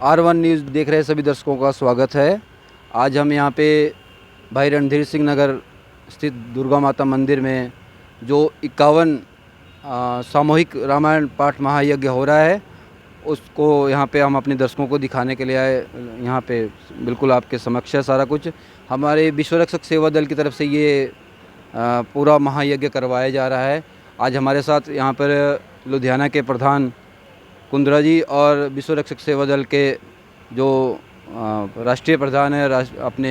R1 news देख रहे सभी दर्शकों का स्वागत है। आज हम यहाँ पे भाई रणधीर सिंह नगर स्थित दुर्गा माता मंदिर में जो 51 सामूहिक रामायण पाठ महायज्ञ हो रहा है उसको यहाँ पे हम अपने दर्शकों को दिखाने के लिए आए। यहाँ पे बिल्कुल आपके समक्ष है सारा कुछ। हमारे विश्व रक्षक सेवा दल की तरफ से ये पूरा महायज्ञ करवाया जा रहा है। आज हमारे साथ यहाँ पर लुधियाना के प्रधान कुंद्रा जी और विश्व रक्षक सेवा दल के जो राष्ट्रीय प्रधान है अपने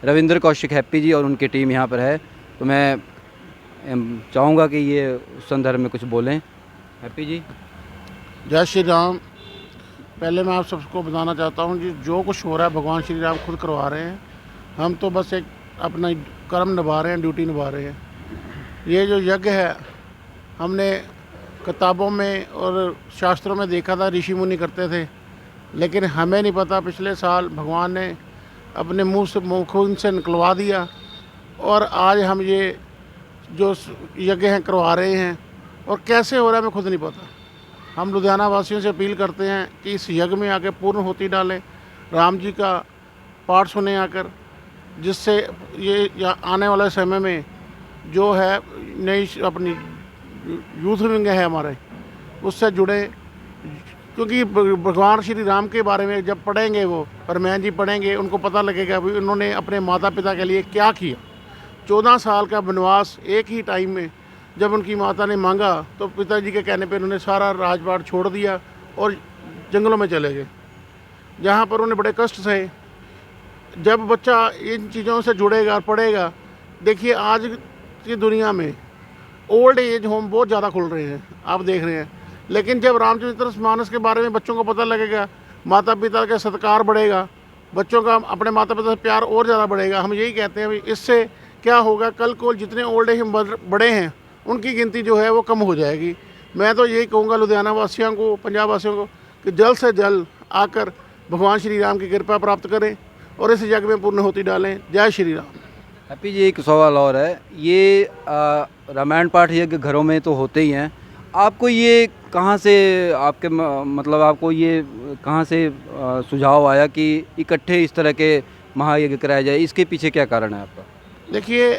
रविंद्र कौशिक हैप्पी जी और उनकी टीम यहाँ पर है। तो मैं चाहूँगा कि ये उस संदर्भ में कुछ बोलें। हैप्पी जी। जय श्री राम। पहले मैं आप सबको बताना चाहता हूँ कि जो कुछ हो रहा है भगवान श्री राम खुद करवा रहे हैं। हम तो बस एक अपना कर्म निभा रहे हैं, ड्यूटी निभा रहे हैं। ये जो यज्ञ है हमने किताबों में और शास्त्रों में देखा था, ऋषि मुनि करते थे, लेकिन हमें नहीं पता पिछले साल भगवान ने अपने मुंह से खून से निकलवा दिया और आज हम ये जो यज्ञ हैं करवा रहे हैं। और कैसे हो रहा है हमें खुद नहीं पता। हम लुधियाना वासियों से अपील करते हैं कि इस यज्ञ में आके पूर्ण होती डालें, राम जी का पाठ सुने आकर, जिससे ये आने वाले समय में जो है नई अपनी यूथ विंग है हमारे, उससे जुड़े। क्योंकि भगवान श्री राम के बारे में जब पढ़ेंगे वो हनुमान जी पढ़ेंगे, उनको पता लगेगा भी उन्होंने अपने माता पिता के लिए क्या किया। 14 साल का वनवास एक ही टाइम में जब उनकी माता ने मांगा तो पिताजी के कहने पे उन्होंने सारा राजपाट छोड़ दिया और जंगलों में चले गए, जहाँ पर उन्हें बड़े कष्ट सहे। जब बच्चा इन चीज़ों से जुड़ेगा और पढ़ेगा, देखिए आज की दुनिया में ओल्ड एज होम बहुत ज़्यादा खुल रहे हैं, आप देख रहे हैं। लेकिन जब रामचरितमानस के बारे में बच्चों को पता लगेगा, माता पिता का सत्कार बढ़ेगा, बच्चों का अपने माता पिता से प्यार और ज़्यादा बढ़ेगा। हम यही कहते हैं भी इससे क्या होगा, कल को जितने ओल्ड एज बड़े हैं उनकी गिनती जो है वो कम हो जाएगी। मैं तो यही कहूँगा लुधियाना वासियों को, पंजाब वासियों को कि जल्द से जल्द आकर भगवान श्री राम की कृपा प्राप्त करें और इस यज्ञ में पूर्ण होती डालें। जय श्री राम। हैप्पी जी, एक सवाल और है। ये रामायण पाठ यज्ञ घरों में तो होते ही हैं, आपको ये कहाँ से आपके मतलब आपको ये कहाँ से सुझाव आया कि इकट्ठे इस तरह के महायज्ञ कराया जाए? इसके पीछे क्या कारण है आपका? देखिए,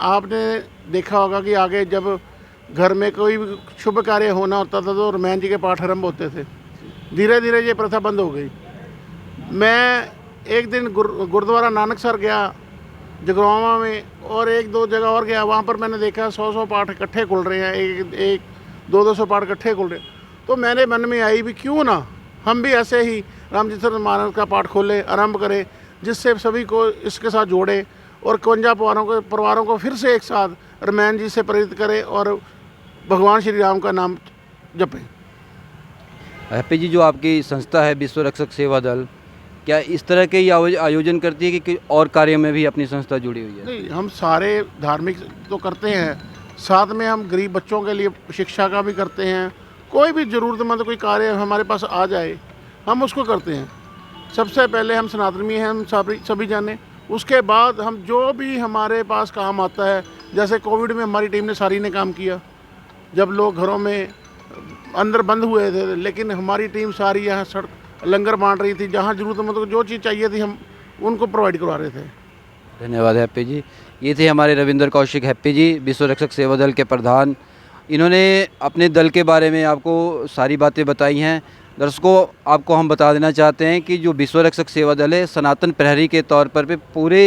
आपने देखा होगा कि आगे जब घर में कोई भी शुभ कार्य होना होता था तो रामायण जी के पाठ आरंभ होते थे। धीरे धीरे ये प्रथा बंद हो गई। मैं एक दिन गुरुद्वारा नानकसर गया जगरावा में और एक दो जगह और गया, वहाँ पर मैंने देखा 100 पाठ इकट्ठे खुल रहे हैं, एक 200 पाठ इकट्ठे खुल रहे हैं। तो मेरे मन में आई भी क्यों ना हम भी ऐसे ही रामचरितमानस का पाठ खोलें, आरंभ करें, जिससे सभी को इसके साथ जोड़े और 51 परिवारों को फिर से एक साथ रामायण जी से प्रेरित करें और भगवान श्री राम का नाम जपें। हैप्पी जी, जो आपकी संस्था है विश्व रक्षक सेवा दल, क्या इस तरह के आयोजन करती है कि और कार्य में भी अपनी संस्था जुड़ी हुई है? नहीं, हम सारे धार्मिक तो करते हैं, साथ में हम गरीब बच्चों के लिए शिक्षा का भी करते हैं। कोई भी ज़रूरतमंद कोई कार्य हमारे पास आ जाए हम उसको करते हैं। सबसे पहले हम सनातनी हैं, हम सभी जाने। उसके बाद हम जो भी हमारे पास काम आता है, जैसे कोविड में हमारी टीम ने सारी ने काम किया, जब लोग घरों में अंदर बंद हुए थे, लेकिन हमारी टीम सारी यहाँ सड़क लंगर बांट रही थी। जहाँ ज़रूरतमंद को जो चीज़ चाहिए थी हम उनको प्रोवाइड करवा रहे थे। धन्यवाद हैप्पी जी। ये थे हमारे रविंद्र कौशिक हैप्पी जी, विश्व रक्षक सेवा दल के प्रधान। इन्होंने अपने दल के बारे में आपको सारी बातें बताई हैं। दर्शकों, आपको हम बता देना चाहते हैं कि जो विश्व रक्षक सेवा दल है सनातन प्रहरी के तौर पर भी पूरे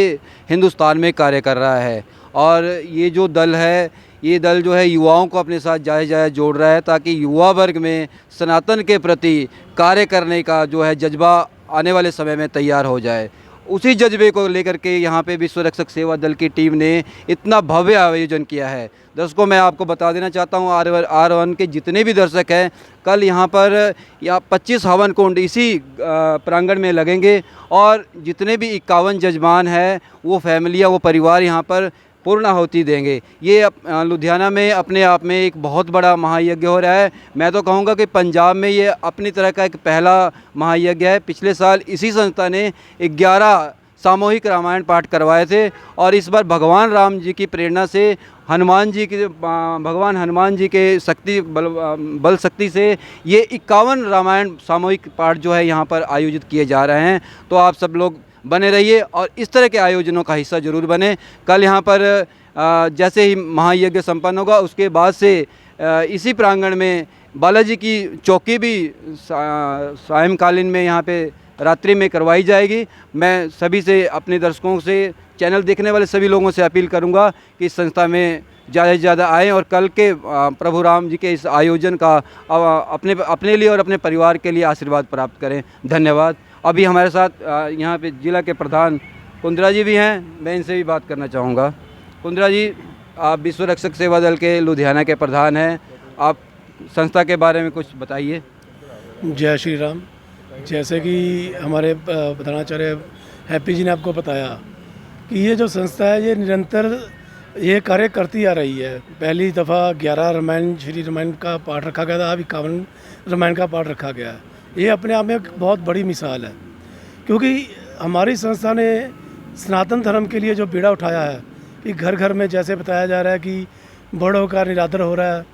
हिंदुस्तान में कार्य कर रहा है। और ये जो दल है, ये दल जो है युवाओं को अपने साथ जाए जोड़ रहा है, ताकि युवा वर्ग में सनातन के प्रति कार्य करने का जो है जज्बा आने वाले समय में तैयार हो जाए। उसी जज्बे को लेकर के यहाँ पे विश्व रक्षक सेवा दल की टीम ने इतना भव्य आयोजन किया है। दर्शकों, मैं आपको बता देना चाहता हूँ, R1 के जितने भी दर्शक हैं, कल यहाँ पर 25 हवन कुंड इसी प्रांगण में लगेंगे और जितने भी 51 जजमान हैं, वो फैमिलियाँ, वो परिवार यहाँ पर पूर्ण आहुति देंगे। ये लुधियाना में अपने आप में एक बहुत बड़ा महायज्ञ हो रहा है। मैं तो कहूँगा कि पंजाब में ये अपनी तरह का एक पहला महायज्ञ है। पिछले साल इसी संस्था ने 11 सामूहिक रामायण पाठ करवाए थे और इस बार भगवान राम जी की प्रेरणा से भगवान हनुमान जी के बल शक्ति से ये 51 रामायण सामूहिक पाठ जो है यहाँ पर आयोजित किए जा रहे हैं। तो आप सब लोग बने रहिए और इस तरह के आयोजनों का हिस्सा जरूर बने। कल यहाँ पर जैसे ही महायज्ञ संपन्न होगा, उसके बाद से इसी प्रांगण में बालाजी की चौकी भी सायंकालीन में यहाँ पे रात्रि में करवाई जाएगी। मैं सभी से, अपने दर्शकों से, चैनल देखने वाले सभी लोगों से अपील करूँगा कि इस संस्था में ज़्यादा से ज़्यादा आएँ और कल के प्रभु राम जी के इस आयोजन का अपने लिए और अपने परिवार के लिए आशीर्वाद प्राप्त करें। धन्यवाद। अभी हमारे साथ यहाँ पे जिला के प्रधान कुंद्रा जी भी हैं, मैं इनसे भी बात करना चाहूँगा। कुंद्रा जी, आप विश्व रक्षक सेवा दल के लुधियाना के प्रधान हैं, आप संस्था के बारे में कुछ बताइए। जय श्री राम। जैसे कि हमारे प्रधानाचार्य हैप्पी जी ने आपको बताया कि ये जो संस्था है, ये निरंतर ये कार्य करती आ रही है। पहली दफ़ा 11 रामायण, श्री रामायण का पाठ रखा गया था, अब 51 रामायण का पाठ रखा गया है। ये अपने आप में एक बहुत बड़ी मिसाल है, क्योंकि हमारी संस्था ने सनातन धर्म के लिए जो बीड़ा उठाया है कि घर घर में जैसे बताया जा रहा है कि बड़ों का निरादर हो रहा है,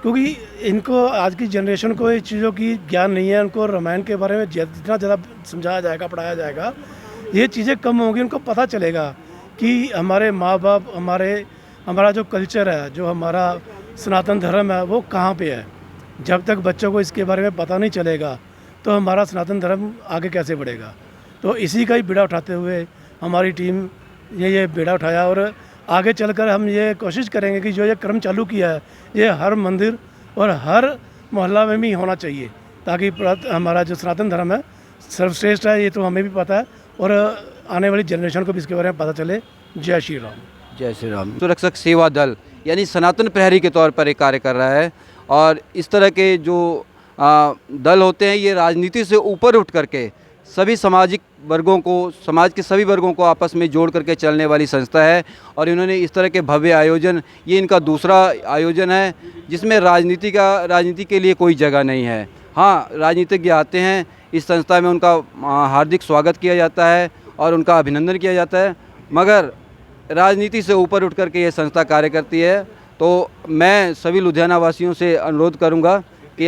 क्योंकि इनको आज की जनरेशन को इस चीज़ों की ज्ञान नहीं है। उनको रामायण के बारे में जितना ज़्यादा समझाया जाएगा, पढ़ाया जाएगा, ये चीज़ें कम होंगी। उनको पता चलेगा कि हमारे माँ बाप, हमारा जो कल्चर है, जो हमारा सनातन धर्म है, वो कहाँ पे है। जब तक बच्चों को इसके बारे में पता नहीं चलेगा तो हमारा सनातन धर्म आगे कैसे बढ़ेगा। तो इसी का ही बीड़ा उठाते हुए हमारी टीम ये बीड़ा उठाया और आगे चलकर हम ये कोशिश करेंगे कि जो ये क्रम चालू किया है, ये हर मंदिर और हर मोहल्ला में भी होना चाहिए, ताकि हमारा जो सनातन धर्म है सर्वश्रेष्ठ है, ये तो हमें भी पता है और आने वाली जनरेशन को भी इसके बारे में पता चले। जय श्री राम। जय श्री राम। सुरक्षक सेवा दल यानी सनातन प्रहरी के तौर पर एक कार्य कर रहा है और इस तरह के जो दल होते हैं, ये राजनीति से ऊपर उठ करके सभी सामाजिक वर्गों को, समाज के सभी वर्गों को आपस में जोड़ करके चलने वाली संस्था है। और इन्होंने इस तरह के भव्य आयोजन, ये इनका दूसरा आयोजन है जिसमें राजनीति के लिए कोई जगह नहीं है। हाँ, राजनीतिज्ञ आते हैं इस संस्था में, उनका हार्दिक स्वागत किया जाता है और उनका अभिनंदन किया जाता है, मगर राजनीति से ऊपर उठ करके ये संस्था कार्य करती है। तो मैं सभी लुधियाना वासियों से अनुरोध करूँगा कि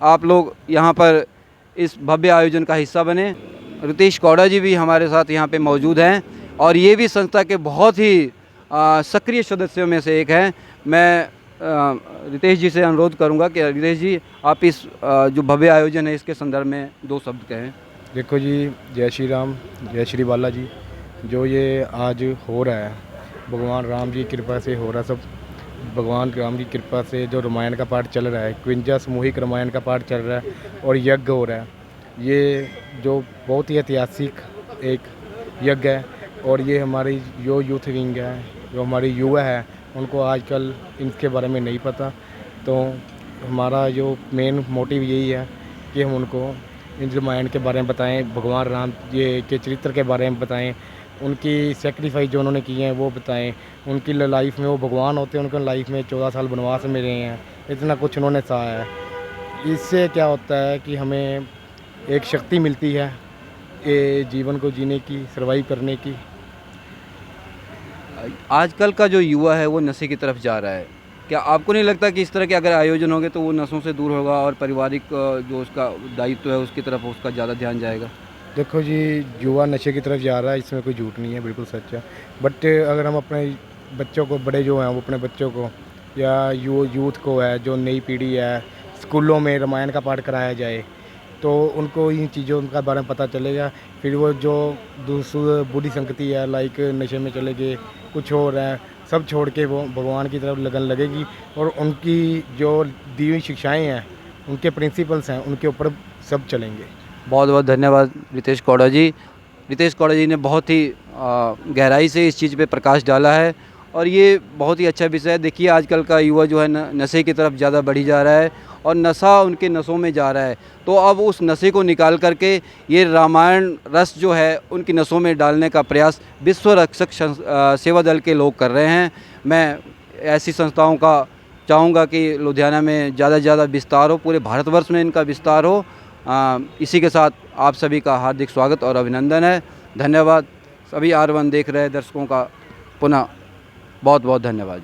आप लोग यहाँ पर इस भव्य आयोजन का हिस्सा बने। रितेश कौड़ा जी भी हमारे साथ यहाँ पे मौजूद हैं और ये भी संस्था के बहुत ही सक्रिय सदस्यों में से एक हैं। मैं रितेश जी से अनुरोध करूँगा कि रितेश जी, आप इस जो भव्य आयोजन है इसके संदर्भ में 2 शब्द कहें। देखो जी, जय श्री राम, जय श्री बालाजी। जो ये आज हो रहा है, भगवान राम जी की कृपा से हो रहा, सब भगवान राम की कृपा से जो रामायण का पाठ चल रहा है, 51 सामूहिक रामायण का पाठ चल रहा है और यज्ञ हो रहा है, ये जो बहुत ही ऐतिहासिक एक यज्ञ है। और ये हमारी जो यूथ विंग है, जो हमारी युवा है, उनको आजकल इनके बारे में नहीं पता। तो हमारा जो मेन मोटिव यही है कि हम उनको इन रामायण के बारे में बताएं, भगवान राम जी के चरित्र के बारे में बताएं, उनकी सेक्रीफाइस जो उन्होंने किए हैं वो बताएं। उनकी लाइफ में वो भगवान होते हैं, उनके लाइफ में 14 साल वनवास में रहे हैं, इतना कुछ उन्होंने सहा है। इससे क्या होता है कि हमें एक शक्ति मिलती है ये जीवन को जीने की, सर्वाइव करने की। आजकल का जो युवा है वो नशे की तरफ जा रहा है, क्या आपको नहीं लगता कि इस तरह के अगर आयोजन होंगे तो वो नशों से दूर होगा और पारिवारिक जो उसका दायित्व है उसकी तरफ उसका ज़्यादा ध्यान जाएगा? देखो जी, युवा नशे की तरफ जा रहा है, इसमें कोई झूठ नहीं है, बिल्कुल सच है। बट अगर हम अपने बच्चों को, बड़े जो हैं वो अपने बच्चों को या यूथ को है, जो नई पीढ़ी है, स्कूलों में रामायण का पाठ कराया जाए तो उनको इन चीज़ों का बारे में पता चलेगा। फिर वो जो दूसरी बुरी संगति है, लाइक नशे में चले गए, कुछ और है, सब छोड़ के वो भगवान की तरफ लगन लगेगी और उनकी जो दी हुई शिक्षाएँ हैं, उनके प्रिंसिपल्स हैं, उनके ऊपर सब चलेंगे। बहुत बहुत धन्यवाद रितेश कौड़ा जी। रितेश कौड़ा जी ने बहुत ही गहराई से इस चीज़ पे प्रकाश डाला है और ये बहुत ही अच्छा विषय है। देखिए आजकल का युवा जो है नशे की तरफ ज़्यादा बढ़ी जा रहा है और नशा उनके नसों में जा रहा है, तो अब उस नशे को निकाल करके ये रामायण रस जो है उनकी नसों में डालने का प्रयास विश्व रक्षक सेवा दल के लोग कर रहे हैं। मैं ऐसी संस्थाओं का चाहूँगा कि लुधियाना में ज़्यादा से ज़्यादा विस्तार हो, पूरे भारतवर्ष में इनका विस्तार हो। इसी के साथ आप सभी का हार्दिक स्वागत और अभिनंदन है। धन्यवाद। सभी R1 देख रहे दर्शकों का पुनः बहुत बहुत धन्यवाद।